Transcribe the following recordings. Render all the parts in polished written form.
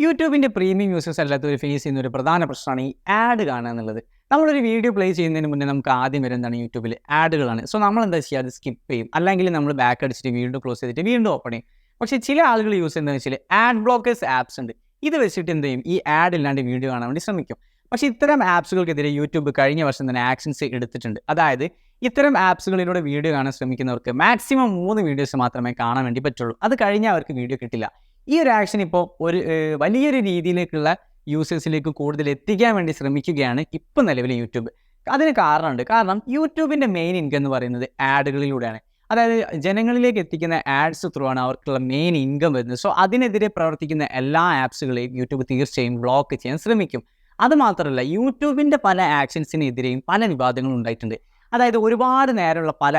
യൂട്യൂബിൻ്റെ premium users അല്ലാത്തവർ face ചെയ്യുന്ന ഒരു പ്രധാന പ്രശ്നമാണ് ഈ ആഡ് കാണുക എന്നുള്ളത്. നമ്മളൊരു വീഡിയോ പ്ലേ ചെയ്യുന്നതിന് മുന്നേ നമുക്ക് ആദ്യം വരുന്നതാണ് യൂട്യൂബിൽ ആഡുകളാണ്. സോ നമ്മൾ എന്താ ചെയ്യുക, അത് സ്കിപ്പ് ചെയ്യും, അല്ലെങ്കിൽ നമ്മൾ ബാക്ക് അടിച്ചിട്ട് വീണ്ടും ക്ലോസ് ചെയ്തിട്ട് വീണ്ടും ഓപ്പൺ ചെയ്യും. പക്ഷേ ചില ആളുകൾ യൂസ് ചെയ്യുന്നതെന്ന് വെച്ചാൽ ആഡ് ബ്ലോക്കേഴ്സ് ആപ്സ് ഉണ്ട്. ഇത് വെച്ചിട്ട് എന്ത് ചെയ്യും, ഈ ആഡ് ഇല്ലാണ്ട് വീഡിയോ കാണാൻ വേണ്ടി ശ്രമിക്കും. പക്ഷേ ഇത്തരം ആപ്സുകൾക്കെതിരെ യൂട്യൂബ് കഴിഞ്ഞ വർഷം തന്നെ ആക്ഷൻസ് എടുത്തിട്ടുണ്ട്. അതായത് ഇത്തരം ആപ്സുകളിലൂടെ വീഡിയോ കാണാൻ ശ്രമിക്കുന്നവർക്ക് മാക്സിമം 3 വീഡിയോസ് മാത്രമേ കാണാൻ വേണ്ടി പറ്റുള്ളൂ. അത് കഴിഞ്ഞാൽ അവർക്ക് വീഡിയോ കിട്ടില്ല. ഈ ഒരു ആക്ഷൻ ഇപ്പോൾ ഒരു വലിയൊരു രീതിയിലേക്കുള്ള യൂസേഴ്സിലേക്ക് കൂടുതൽ എത്തിക്കാൻ വേണ്ടി ശ്രമിക്കുകയാണ് ഇപ്പം നിലവിൽ യൂട്യൂബ്. അതിന് കാരണമുണ്ട്. കാരണം യൂട്യൂബിൻ്റെ മെയിൻ ഇൻകം എന്ന് പറയുന്നത് ആഡുകളിലൂടെയാണ്. അതായത് ജനങ്ങളിലേക്ക് എത്തിക്കുന്ന ആഡ്സ് ത്രൂ ആണ് അവർക്കുള്ള മെയിൻ ഇൻകം വരുന്നത്. സോ അതിനെതിരെ പ്രവർത്തിക്കുന്ന എല്ലാ ആപ്സുകളെയും യൂട്യൂബ് തീർച്ചയായും ബ്ലോക്ക് ചെയ്യാൻ ശ്രമിക്കും. അതുമാത്രമല്ല, യൂട്യൂബിൻ്റെ പല ആക്ഷൻസിനെതിരെയും പല വിവാദങ്ങളും ഉണ്ടായിട്ടുണ്ട്. അതായത് ഒരുപാട് നേരമുള്ള പല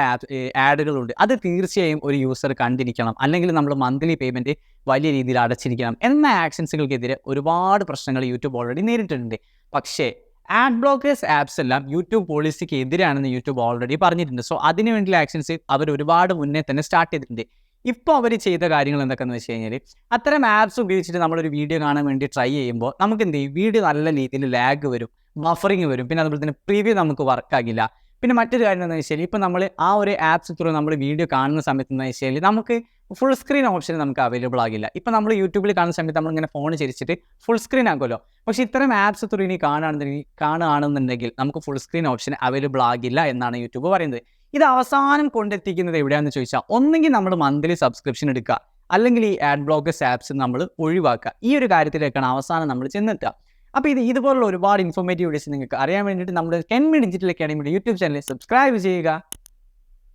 ആഡുകളുണ്ട്. അത് തീർച്ചയായും ഒരു യൂസർ കണ്ടിരിക്കണം, അല്ലെങ്കിൽ നമ്മൾ മന്ത്ലി പേയ്മെൻറ്റ് വലിയ രീതിയിൽ അടച്ചിരിക്കണം എന്ന ആക്ഷൻസുകൾക്കെതിരെ ഒരുപാട് പ്രശ്നങ്ങൾ യൂട്യൂബ് ഓൾറെഡി നേരിട്ടിട്ടുണ്ട്. പക്ഷേ ആഡ് ബ്ലോക്കേഴ്സ് ആപ്സ് എല്ലാം യൂട്യൂബ് പോളിസിക്ക് എതിരാണെന്ന് യൂട്യൂബ് ഓൾറെഡി പറഞ്ഞിട്ടുണ്ട്. സോ അതിന് വേണ്ടിയുള്ള ആക്ഷൻസ് അവർ ഒരുപാട് മുന്നേ തന്നെ സ്റ്റാർട്ട് ചെയ്തിട്ടുണ്ട്. ഇപ്പോൾ അവർ ചെയ്ത കാര്യങ്ങൾ എന്തൊക്കെയെന്ന് വെച്ച് കഴിഞ്ഞാൽ, അത്തരം ആപ്സ് ഉപയോഗിച്ചിട്ട് നമ്മളൊരു വീഡിയോ കാണാൻ വേണ്ടി ട്രൈ ചെയ്യുമ്പോൾ നമുക്ക് എന്ത് ചെയ്യും, വീഡിയോ നല്ല രീതിയിൽ ലാഗ് വരും, ബഫറിങ് വരും, പിന്നെ അതുപോലെ തന്നെ പ്രിവ്യൂ നമുക്ക് വർക്കാകില്ല. പിന്നെ മറ്റൊരു കാര്യം എന്താണെന്ന് വെച്ചാൽ, ഇപ്പോൾ നമ്മൾ ആ ഒരു ആപ്സ് ത്രൂ നമ്മൾ വീഡിയോ കാണുന്ന സമയത്ത് എന്ന് വെച്ചാൽ നമുക്ക് ഫുൾ സ്ക്രീൻ ഓപ്ഷൻ നമുക്ക് അവൈലബിൾ ആകില്ല. ഇപ്പോൾ നമ്മൾ യൂട്യൂബിൽ കാണുന്ന സമയത്ത് നമ്മളിങ്ങനെ ഫോൺ ചരിച്ചിട്ട് ഫുൾ സ്ക്രീൻ ആക്കുമല്ലോ. പക്ഷേ ഇത്തരം ആപ്സ് ത്രൂ ഇനി കാണുകയാണെന്നുണ്ടെങ്കിൽ നമുക്ക് ഫുൾ സ്ക്രീൻ ഓപ്ഷൻ അവൈലബിൾ ആകില്ല എന്നാണ് യൂട്യൂബ് പറയുന്നത്. ഇത് അവസാനം കൊണ്ടെത്തിക്കുന്നത് എവിടെയാണെന്ന് ചോദിച്ചാൽ, ഒന്നെങ്കിൽ നമ്മൾ മന്ത്ലി സബ്സ്ക്രിപ്ഷൻ എടുക്കുക, അല്ലെങ്കിൽ ഈ ആഡ് ബ്ലോക്കേഴ്സ് ആപ്സ് നമ്മൾ ഒഴിവാക്കുക. ഈ ഒരു കാര്യത്തിലേക്കാണ് അവസാനം നമ്മൾ ചെന്നെത്തുക. അപ്പോൾ ഇതുപോലുള്ള ഒരുപാട് ഇൻഫോർമേറ്റീവ് വീഡിയോസ് നിങ്ങൾക്ക് അറിയാൻ വേണ്ടിയിട്ട് നമ്മുടെ 10 മിനിറ്റ് ഡിജിറ്റൽ അക്കാഡമിയുടെ യൂട്യൂബ് ചാനൽ സബ്സ്ക്രൈബ് ചെയ്യുക.